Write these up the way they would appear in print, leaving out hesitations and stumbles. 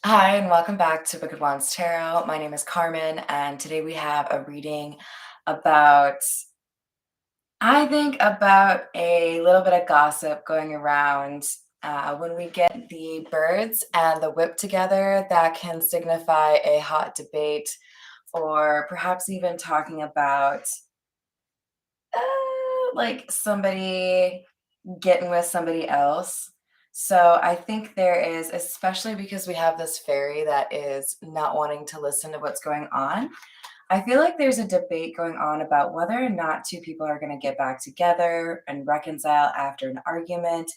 Hi, and welcome back to Book of Wands Tarot. My name is Carmen, and today we have a reading about, I think, about a little bit of gossip going around when we get the birds and the whip together. That can signify a hot debate, or perhaps even talking about like somebody getting with somebody else. So I think there is, especially because we have this fairy that is not wanting to listen to what's going on. I feel like there's a debate going on about whether or not two people are going to get back together and reconcile after an argument.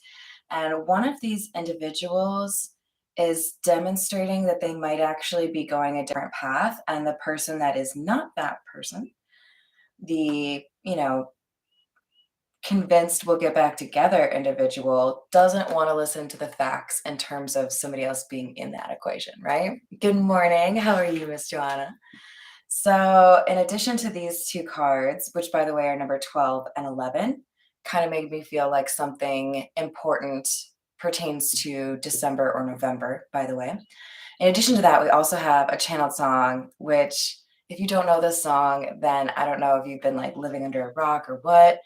And one of these individuals is demonstrating that they might actually be going a different path. And the person that is not that person, the, convinced we'll get back together individual doesn't want to listen to the facts in terms of somebody else being in that equation, right? Good morning. How are you, Miss Joanna? So, in addition to these two cards, which by the way are number 12 and 11, kind of made me feel like something important pertains to December or November, by the way. In addition to that, we also have a channeled song, which, if you don't know this song, then I don't know if you've been like living under a rock or what.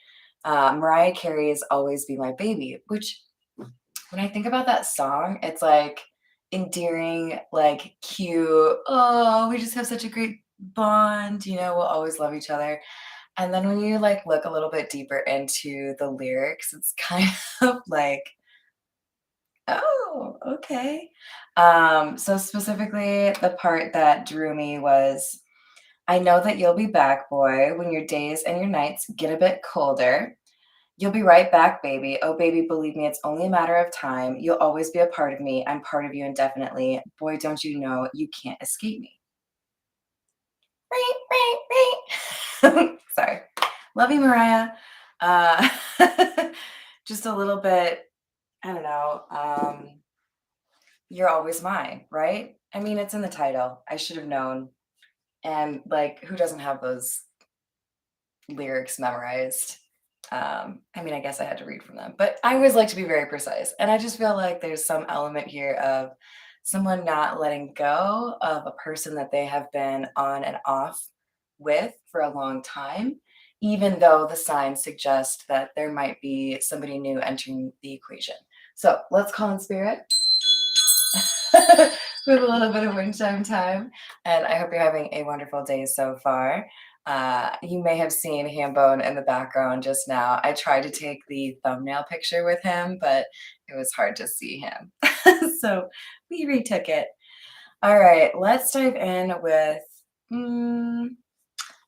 Mariah Carey's Always Be My Baby, which when I think about that song, it's like endearing, like cute. Oh, we just have such a great bond, we'll always love each other. And then when you like look a little bit deeper into the lyrics, it's kind of like, oh, okay. So specifically the part that drew me was, I know that you'll be back, boy, when your days and your nights get a bit colder. You'll be right back, baby. Oh, baby, believe me, it's only a matter of time. You'll always be a part of me. I'm part of you indefinitely. Boy, don't you know you can't escape me. Sorry. Love you, Mariah. Uh, just a little bit, I don't know. You're always mine, right? I mean, it's in the title. I should have known. And like, who doesn't have those lyrics memorized? I mean, I guess I had to read from them, but I always like to be very precise. And I just feel like there's some element here of someone not letting go of a person that they have been on and off with for a long time, even though the signs suggest that there might be somebody new entering the equation. So let's call in spirit. We have a little bit of wind chime time, and I hope you're having a wonderful day so far. You may have seen Hambone in the background just now. I tried to take the thumbnail picture with him, but it was hard to see him. So we retook it. All right, let's dive in with. I'm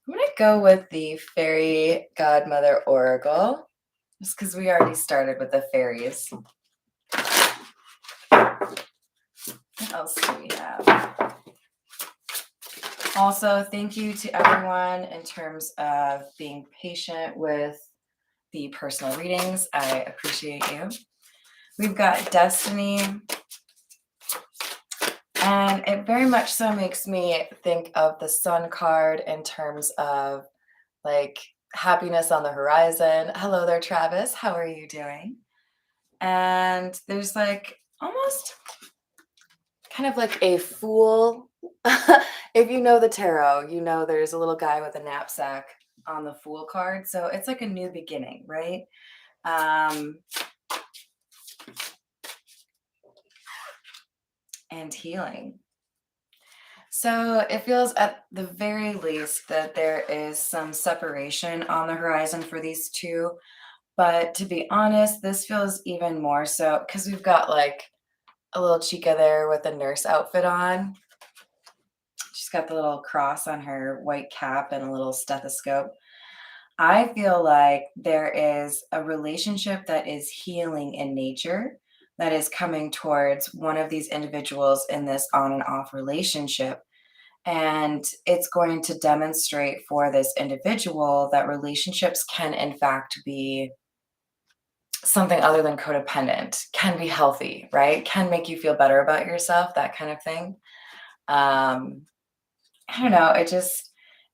going to go with the Fairy Godmother Oracle, just because we already started with the fairies. What else do we have? Also, thank you to everyone in terms of being patient with the personal readings. I appreciate you. We've got Destiny, and it very much so makes me think of the Sun card in terms of like happiness on the horizon. Hello there, Travis. How are you doing? And there's like almost kind of like a fool. If you know the tarot, you know there's a little guy with a knapsack on the fool card. So it's like a new beginning, right? And healing. So it feels at the very least that there is some separation on the horizon for these two. But to be honest, this feels even more so because we've got like a little chica there with a nurse outfit on. She's got the little cross on her white cap and a little stethoscope. I feel like there is a relationship that is healing in nature that is coming towards one of these individuals in this on and off relationship. And it's going to demonstrate for this individual that relationships can, in fact, be something other than codependent, can be healthy, right? Can make you feel better about yourself, that kind of thing. I don't know.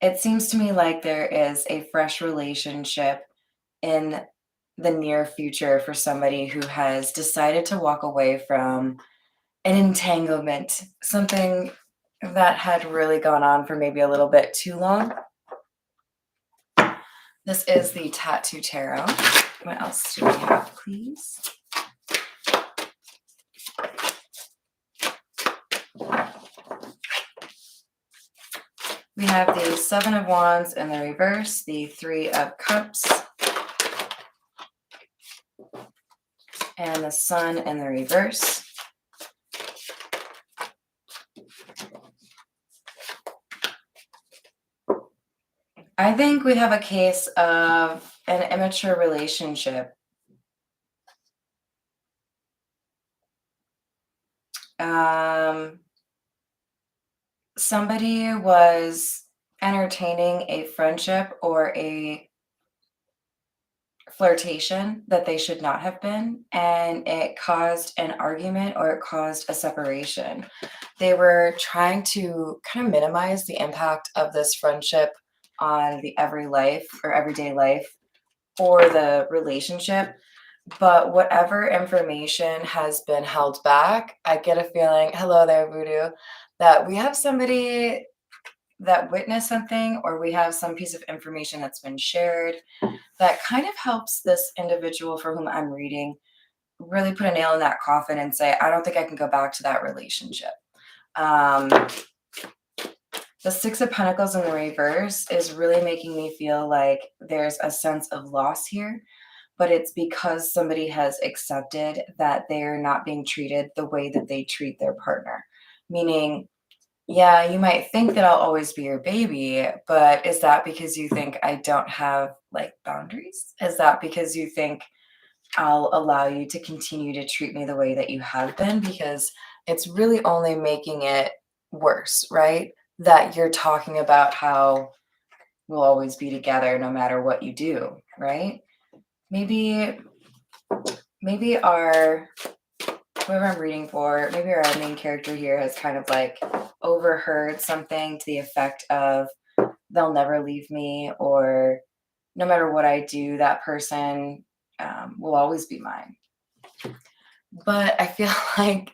It seems to me like there is a fresh relationship in the near future for somebody who has decided to walk away from an entanglement, something that had really gone on for maybe a little bit too long. This is the Tattoo Tarot. What else do we have, please? We have the Seven of Wands in the reverse, the Three of Cups, and the Sun in the reverse. I think we have a case of an immature relationship. Somebody was entertaining a friendship or a flirtation that they should not have been, and it caused an argument or it caused a separation. They were trying to kind of minimize the impact of this friendship on the everyday life or the relationship. But whatever information has been held back, I get a feeling, hello there, Voodoo, that we have somebody that witnessed something, or we have some piece of information that's been shared that kind of helps this individual for whom I'm reading really put a nail in that coffin and say, I don't think I can go back to that relationship. The Six of Pentacles in the reverse is really making me feel like there's a sense of loss here, but it's because somebody has accepted that they're not being treated the way that they treat their partner. Meaning, yeah, you might think that I'll always be your baby, but is that because you think I don't have like boundaries? Is that because you think I'll allow you to continue to treat me the way that you have been? Because it's really only making it worse, right? That you're talking about how we'll always be together no matter what you do, right? Maybe our whoever I'm reading for, maybe our main character here has kind of like overheard something to the effect of they'll never leave me, or no matter what I do, that person will always be mine. But I feel like,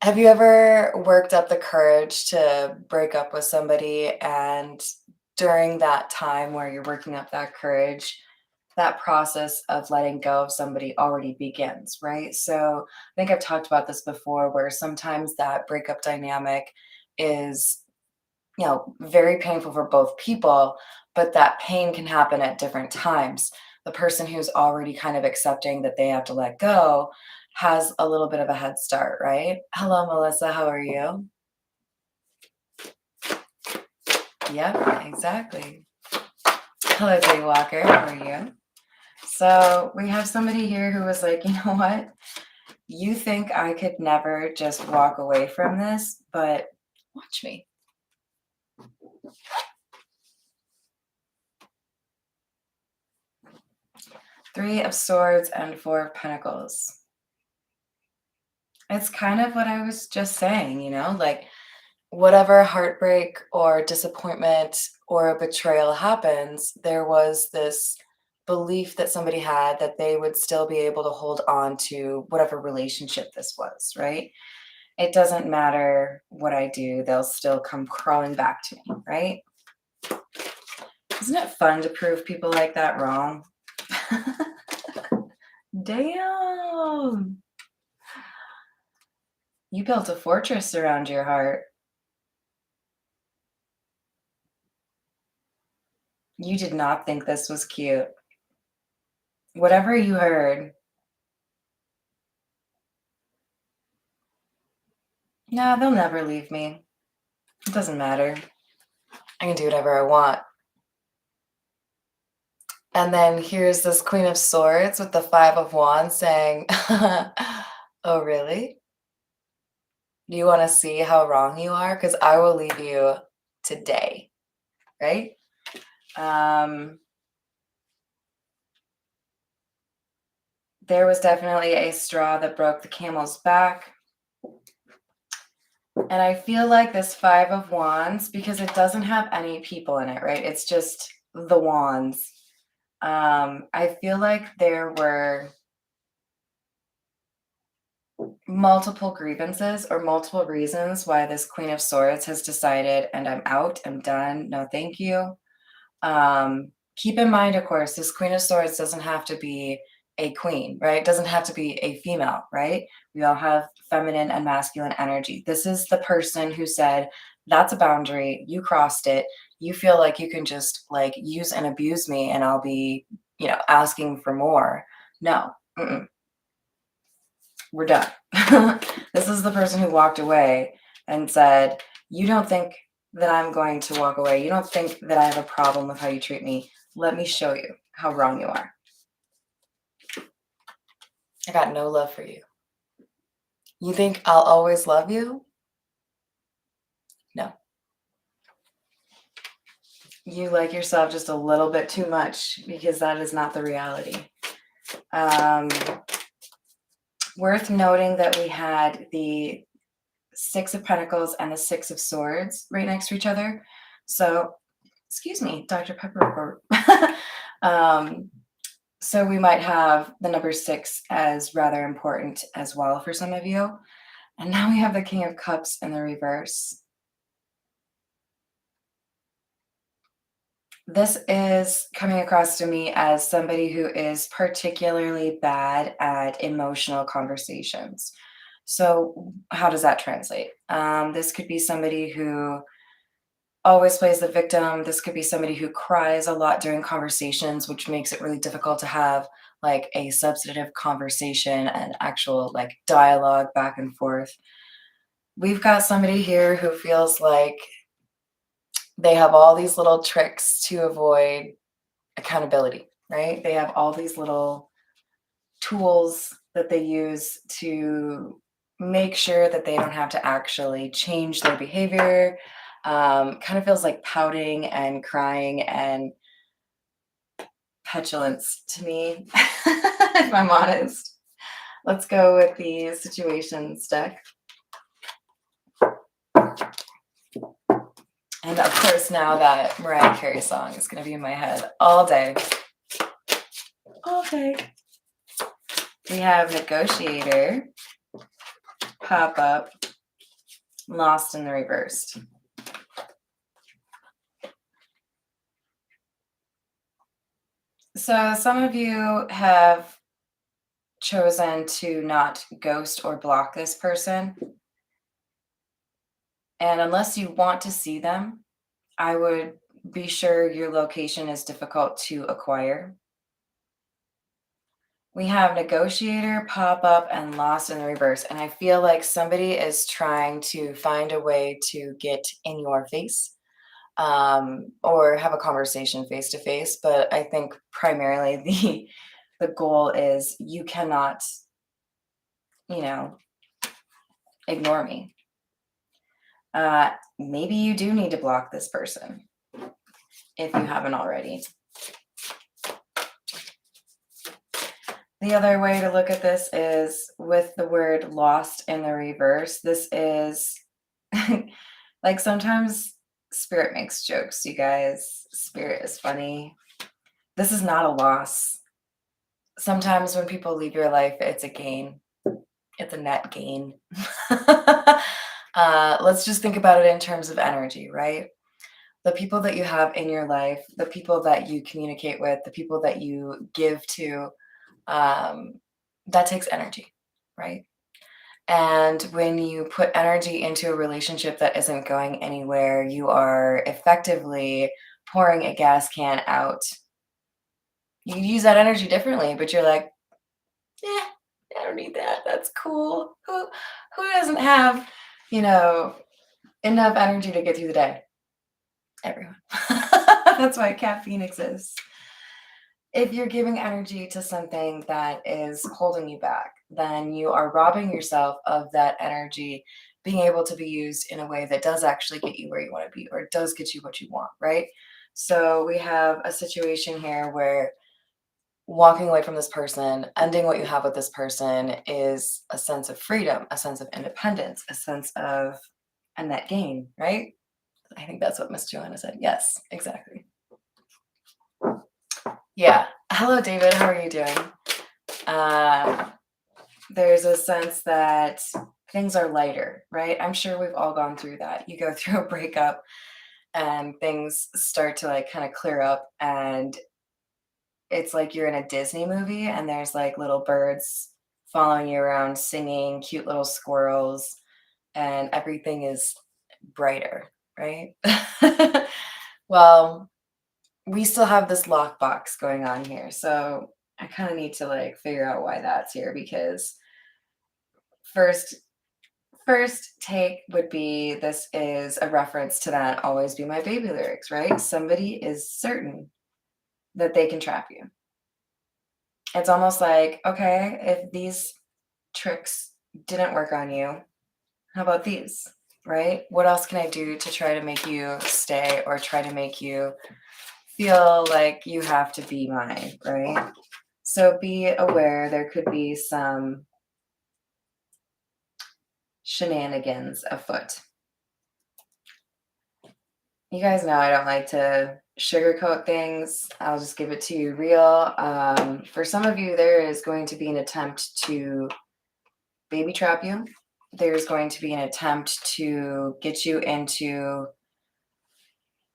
have you ever worked up the courage to break up with somebody, and during that time where you're working up that courage, that process of letting go of somebody already begins, right? So I think I've talked about this before, where sometimes that breakup dynamic is, very painful for both people, but that pain can happen at different times. The person who's already kind of accepting that they have to let go has a little bit of a head start, right? Hello, Melissa. How are you? Yep, exactly. Hello, Jay Walker. How are you? So we have somebody here who was like, you know what? You think I could never just walk away from this, but watch me. Three of Swords and Four of Pentacles. It's kind of what I was just saying, like whatever heartbreak or disappointment or a betrayal happens, there was this belief that somebody had that they would still be able to hold on to whatever relationship this was, right? It doesn't matter what I do, they'll still come crawling back to me, right? Isn't it fun to prove people like that wrong? Damn. You built a fortress around your heart. You did not think this was cute. Whatever you heard. No, they'll never leave me. It doesn't matter. I can do whatever I want. And then here's this Queen of Swords with the Five of Wands saying, oh, really? Do you want to see how wrong you are? Because I will leave you today, right? There was definitely a straw that broke the camel's back. And I feel like this Five of Wands, because it doesn't have any people in it, right? It's just the wands. I feel like there were multiple grievances or multiple reasons why this Queen of Swords has decided, and I'm out, I'm done, no thank you. Keep in mind, of course, this Queen of Swords doesn't have to be a queen, right? It doesn't have to be a female, right? We all have feminine and masculine energy. This is the person who said, that's a boundary, you crossed it, you feel like you can just like use and abuse me and I'll be, asking for more. No, we're done. This is the person who walked away and said, you don't think that I'm going to walk away. You don't think that I have a problem with how you treat me. Let me show you how wrong you are. I got no love for you. You think I'll always love you? No. You like yourself just a little bit too much, because that is not the reality. Worth noting that we had the Six of Pentacles and the Six of Swords right next to each other. So, excuse me, Dr. Pepper report. So we might have the number 6 as rather important as well for some of you. And now we have the King of Cups in the reverse. This is coming across to me as somebody who is particularly bad at emotional conversations. So how does that translate? This could be somebody who always plays the victim. This could be somebody who cries a lot during conversations, which makes it really difficult to have like a substantive conversation and actual like dialogue back and forth. We've got somebody here who feels like they have all these little tricks to avoid accountability, right? They have all these little tools that they use to make sure that they don't have to actually change their behavior. Kind of feels like pouting and crying and petulance to me, if I'm honest. Let's go with the situations deck. And of course, now that Mariah Carey song is going to be in my head all day. All day. We have Negotiator, Pop Up, Lost in the Reversed. So some of you have chosen to not ghost or block this person. And unless you want to see them, I would be sure your location is difficult to acquire. We have Negotiator, Pop Up, and Lost in the Reverse. And I feel like somebody is trying to find a way to get in your face, or have a conversation face to face. But I think primarily the goal is you cannot, ignore me. Maybe you do need to block this person if you haven't already. The other way to look at this is with the word lost in the reverse. This is like sometimes spirit makes jokes, you guys. Spirit is funny. This is not a loss. Sometimes when people leave your life, it's a gain. It's a net gain. Let's just think about it in terms of energy, right? The people that you have in your life, the people that you communicate with, the people that you give to, that takes energy, right? And when you put energy into a relationship that isn't going anywhere, you are effectively pouring a gas can out. You can use that energy differently, but you're like, yeah, I don't need that. That's cool. Who doesn't have, enough energy to get through the day? Everyone. That's why caffeine exists. If you're giving energy to something that is holding you back, then you are robbing yourself of that energy being able to be used in a way that does actually get you where you want to be, or does get you what you want, right? So we have a situation here where walking away from this person, ending what you have with this person, is a sense of freedom, a sense of independence, a sense of a net gain, right? I think that's what Miss Joanna said. Yes, exactly. Yeah. Hello, David. How are you doing? there's a sense that things are lighter, right? I'm sure we've all gone through that. You go through a breakup and things start to like kind of clear up, and it's like you're in a Disney movie and there's like little birds following you around singing, cute little squirrels, and everything is brighter, right? Well, we still have this lockbox going on here. So I kind of need to like figure out why that's here, because first first take would be this is a reference to that always be my baby lyrics, right? Somebody is certain that they can trap you. It's almost like, okay, if these tricks didn't work on you, how about these? Right? What else can I do to try to make you stay or try to make you feel like you have to be mine, right? So be aware there could be some shenanigans afoot. You guys know I don't like to sugarcoat things. I'll just give it to you real. For some of you, there is going to be an attempt to baby trap you. There's going to be an attempt to get you into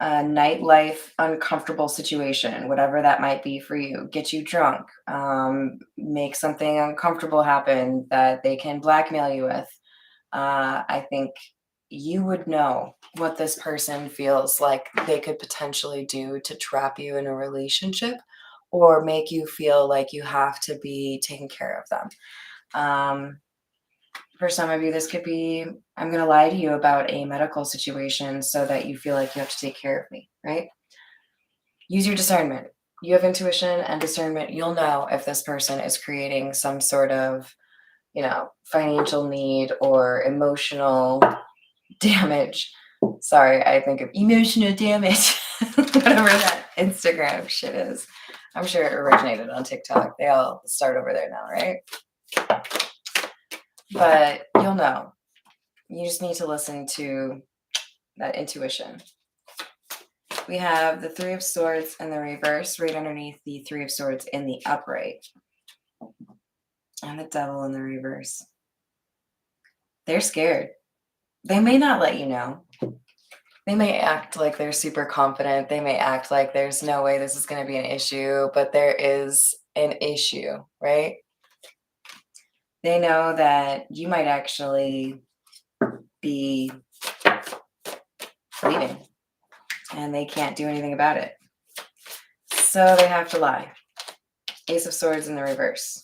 a nightlife uncomfortable situation, whatever that might be for you. Get you drunk, make something uncomfortable happen that they can blackmail you with. I think you would know what this person feels like they could potentially do to trap you in a relationship or make you feel like you have to be taking care of them. For some of you, this could be I'm going to lie to you about a medical situation so that you feel like you have to take care of me, right? Use your discernment. You have intuition and discernment. You'll know if this person is creating some sort of, financial need or emotional damage. Sorry, I think of emotional damage, whatever that Instagram shit is. I'm sure it originated on TikTok. They all start over there now, right? But you'll know. You just need to listen to that intuition. We have the Three of Swords in the reverse right underneath the Three of Swords in the upright. And the Devil in the reverse. They're scared. They may not let you know. They may act like they're super confident. They may act like there's no way this is going to be an issue, but there is an issue, right? They know that you might actually be leaving and they can't do anything about it. So they have to lie. Ace of Swords in the reverse.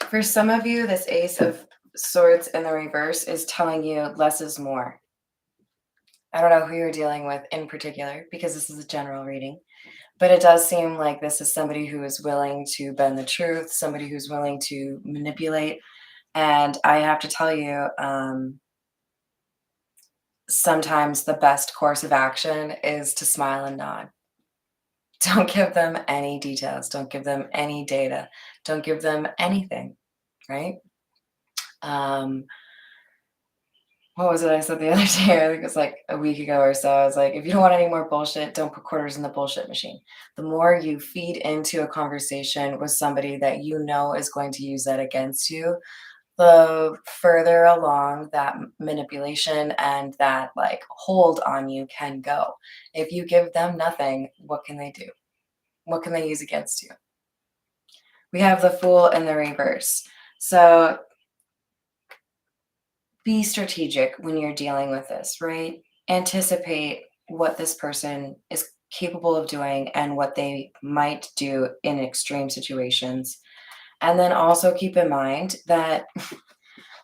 For some of you, this Ace of Swords in the reverse is telling you less is more. I don't know who you're dealing with in particular because this is a general reading, but it does seem like this is somebody who is willing to bend the truth, somebody who's willing to manipulate. And I have to tell you, sometimes the best course of action is to smile and nod. Don't give them any details. Don't give them any data. Don't give them anything, right? What was it I said the other day? I think it was like a week ago or so. I was like, if you don't want any more bullshit, don't put quarters in the bullshit machine. The more you feed into a conversation with somebody that you know is going to use that against you, the further along that manipulation and that like hold on you can go. If you give them nothing, what can they do? What can they use against you? We have the Fool in the reverse. So be strategic when you're dealing with this, right? Anticipate what this person is capable of doing and what they might do in extreme situations. And then also keep in mind that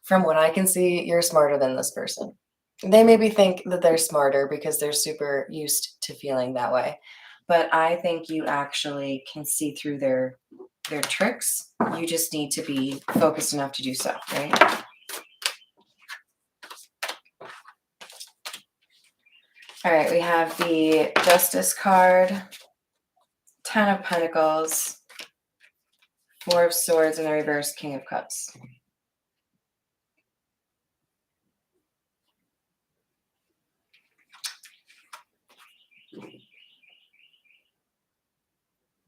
from what I can see, you're smarter than this person. They maybe think that they're smarter because they're super used to feeling that way. But I think you actually can see through their tricks. You just need to be focused enough to do so, right? All right, we have the Justice card, Ten of Pentacles, Four of Swords in the reverse, King of Cups.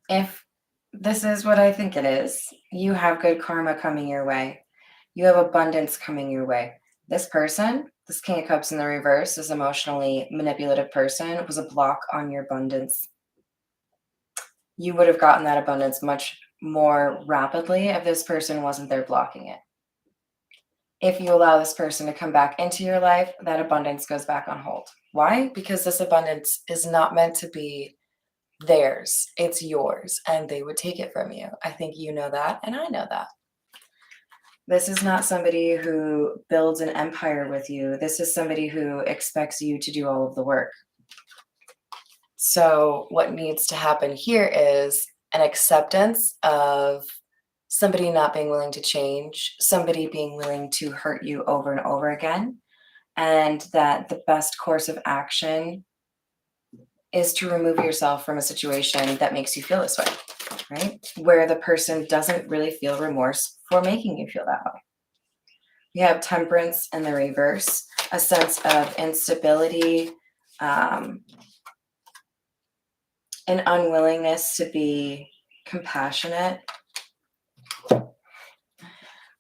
If This is what I think it is. You have good karma coming your way. You have abundance coming your way. This person, this King of Cups in the reverse, this emotionally manipulative person, was a block on your abundance. You would have gotten that abundance much more rapidly if this person wasn't there blocking it. If you allow this person to come back into your life, that abundance goes back on hold. Why? Because this abundance is not meant to be theirs, it's yours, and they would take it from you. I think you know that, and I know that. This is not somebody who builds an empire with you. This is somebody who expects you to do all of the work. So, what needs to happen here is an acceptance of somebody not being willing to change, somebody being willing to hurt you over and over again, and that the best course of action is to remove yourself from a situation that makes you feel this way, right? Where the person doesn't really feel remorse for making you feel that way. We have temperance in the reverse, a sense of instability, an unwillingness to be compassionate.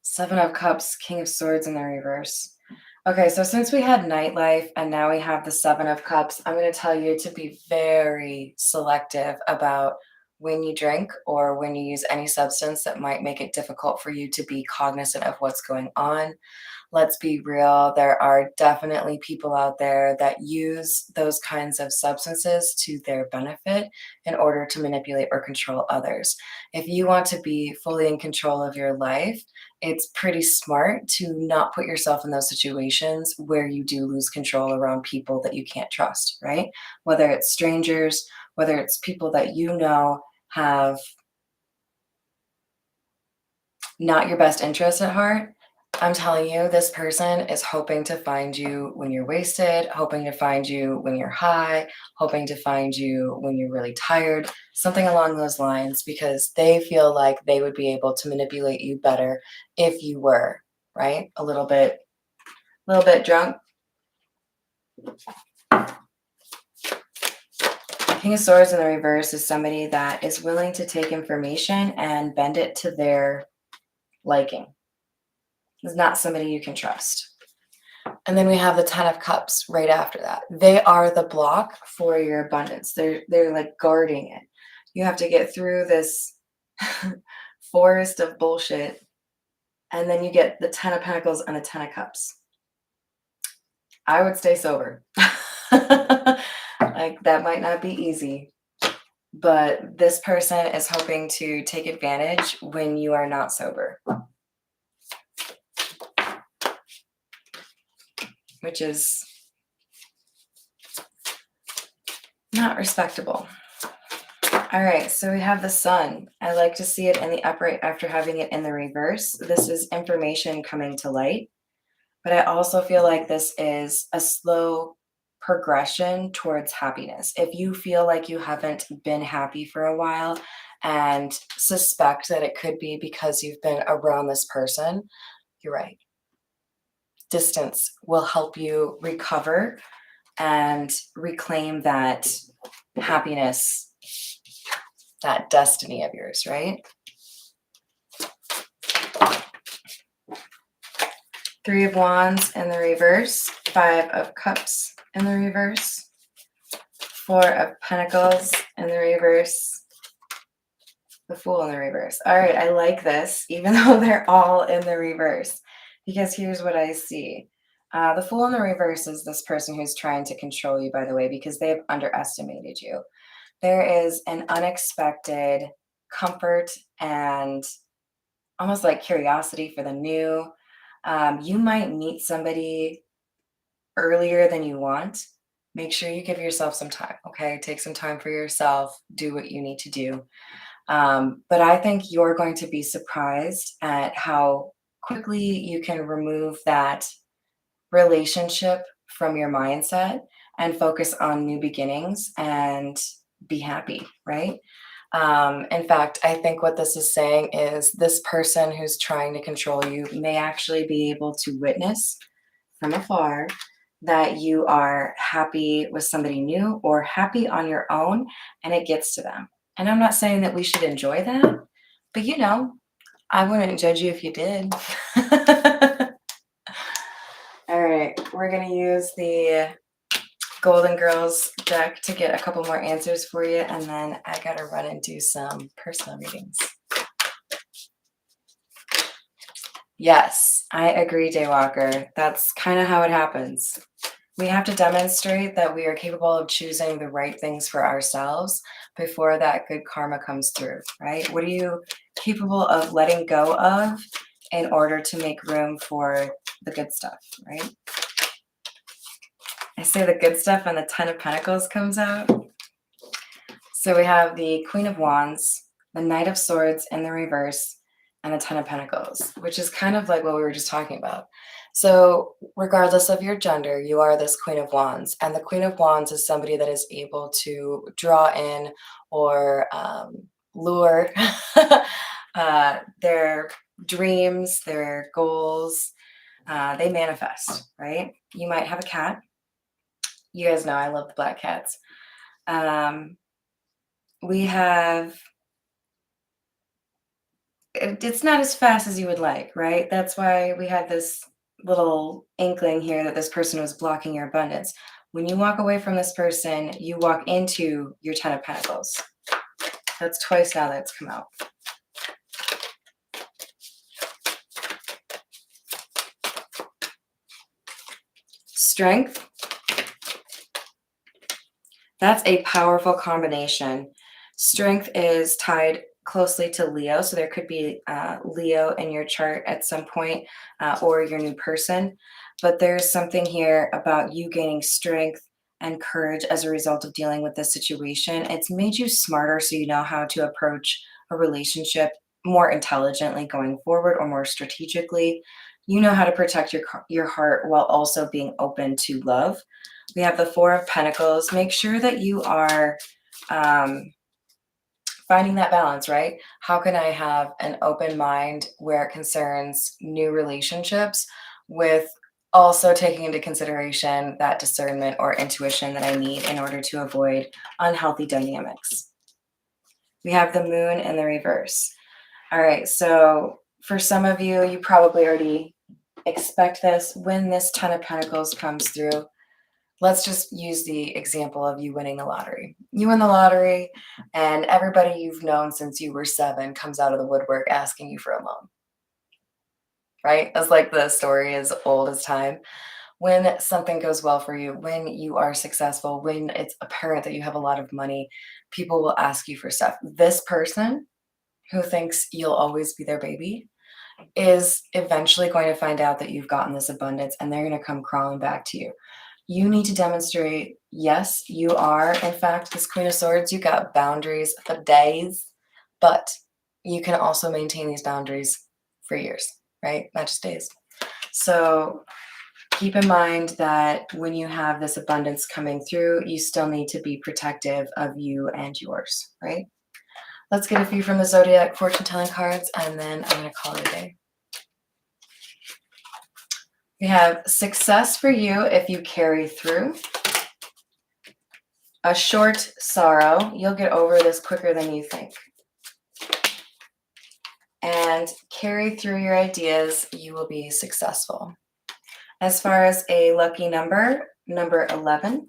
Seven of Cups, King of Swords in the reverse. Okay, so since we had nightlife and now we have the Seven of Cups, I'm going to tell you to be very selective about when you drink or when you use any substance that might make it difficult for you to be cognizant of what's going on. Let's be real, there are definitely people out there that use those kinds of substances to their benefit in order to manipulate or control others. If you want to be fully in control of your life, it's pretty smart to not put yourself in those situations where you do lose control around people that you can't trust, right? Whether it's strangers, whether it's people that you know have not your best interest at heart. I'm telling you, this person is hoping to find you when you're wasted, hoping to find you when you're high, hoping to find you when you're really tired, something along those lines, because they feel like they would be able to manipulate you better if you were, right? A little bit drunk. King of Swords in the reverse is somebody that is willing to take information and bend it to their liking. It's not somebody you can trust. And then we have the Ten of Cups right after that. They are the block for your abundance. They're like guarding it. You have to get through this forest of bullshit, and then you get the Ten of Pentacles and the Ten of Cups. I would stay sober. Like, that might not be easy, but this person is hoping to take advantage when you are not sober, which is not respectable. All right, so we have the Sun. I like to see it in the upright after having it in the reverse. This is information coming to light, but I also feel like this is a slow progression towards happiness. If you feel like you haven't been happy for a while and suspect that it could be because you've been around this person, you're right. Distance will help you recover and reclaim that happiness, that destiny of yours, right? Three of Wands in the reverse, Five of Cups in the reverse, Four of Pentacles in the reverse, the Fool in the reverse. All right, I like this, even though they're all in the reverse, because here's what I see. The Fool in the reverse is this person who's trying to control you, by the way, because they have underestimated you. There is an unexpected comfort and almost like curiosity for the new. You might meet somebody earlier than you want. Make sure you give yourself some time, okay? Take some time for yourself. Do what you need to do. But I think you're going to be surprised at how quickly you can remove that relationship from your mindset and focus on new beginnings and be happy, right? In fact, I think what this is saying is this person who's trying to control you may actually be able to witness from afar that you are happy with somebody new or happy on your own, and it gets to them. And I'm not saying that we should enjoy that, but I wouldn't judge you if you did. All right, we're going to use the Golden Girls deck to get a couple more answers for you, and then I got to run and do some personal readings. Yes, I agree, Daywalker. That's kind of how it happens. We have to demonstrate that we are capable of choosing the right things for ourselves before that good karma comes through, right? What are you capable of letting go of in order to make room for the good stuff, right? I say the good stuff and the Ten of Pentacles comes out. So we have the Queen of Wands, the Knight of Swords in the reverse, and the Ten of Pentacles, which is kind of like what we were just talking about. So regardless of your gender, you are this Queen of Wands. And the Queen of Wands is somebody that is able to draw in or lure their dreams, their goals. They manifest, right? You might have a cat. You guys know I love the black cats. We have, it's not as fast as you would like, right? That's why we had this little inkling here that this person was blocking your abundance. When you walk away from this person, you walk into your Ten of Pentacles. That's twice now that's come out. Strength. That's a powerful combination. Strength is tied closely to Leo, so there could be Leo in your chart at some point, or your new person. But there's something here about you gaining strength and courage as a result of dealing with this situation. It's made you smarter, so you know how to approach a relationship more intelligently going forward, or more strategically. You know how to protect your heart while also being open to love. We have the Four of Pentacles. Make sure that you are finding that balance, right? How can I have an open mind where it concerns new relationships with also taking into consideration that discernment or intuition that I need in order to avoid unhealthy dynamics? We have the Moon in the reverse. All right, so for some of you, you probably already expect this. When this Ten of Pentacles comes through, let's just use the example of you winning the lottery. You win the lottery, and everybody you've known since you were 7 comes out of the woodwork asking you for a loan, right? That's like the story as old as time. When something goes well for you, when you are successful, when it's apparent that you have a lot of money, people will ask you for stuff. This person who thinks you'll always be their baby is eventually going to find out that you've gotten this abundance, and they're going to come crawling back to you. You need to demonstrate, yes, you are, in fact, this Queen of Swords. You got boundaries for days, but you can also maintain these boundaries for years, right? Not just days. So keep in mind that when you have this abundance coming through, you still need to be protective of you and yours, right? Let's get a few from the Zodiac fortune telling cards, and then I'm going to call it a day. We have success for you if you carry through. A short sorrow. You'll get over this quicker than you think. And carry through your ideas. You will be successful. As far as a lucky number, number 11.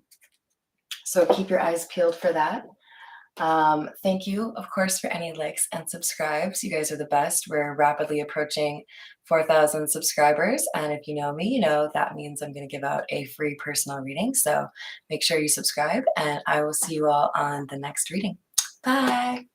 So keep your eyes peeled for that. Thank you, of course, for any likes and subscribes. You guys are the best. We're rapidly approaching 4,000 subscribers. And if you know me, you know that means I'm going to give out a free personal reading. So make sure you subscribe, and I will see you all on the next reading. Bye.